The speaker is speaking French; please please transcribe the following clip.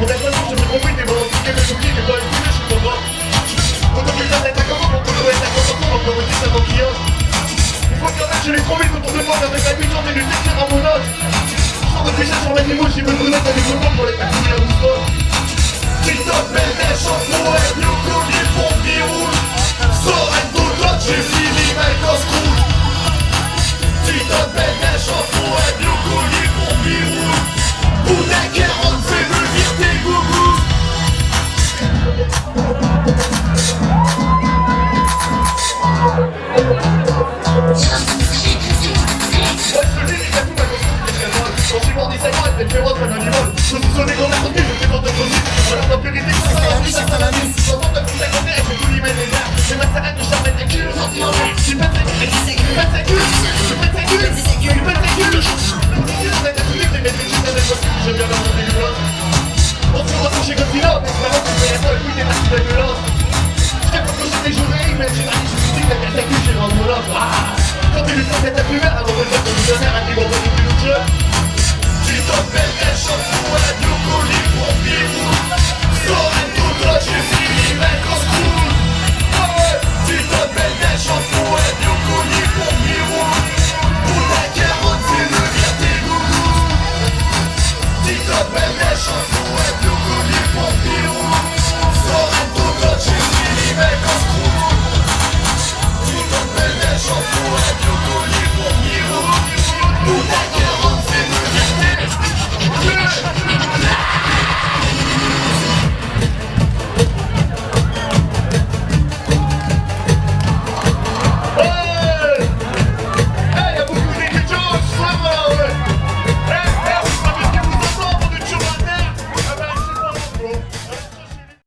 Mon agression se fait compris, des volontés qui me l'oublient, des fois une couche, je suis content. Quand on fait ça, est à comment, mon couteau est à comment, on peut retirer mon client. Une fois qu'il y en a, je l'ai promis, quand on me demande avec la 8 ans, mais lui décrire à mon âge. Je sors de fichier sur l'animaux, j'y veux brûler avec le monde pour les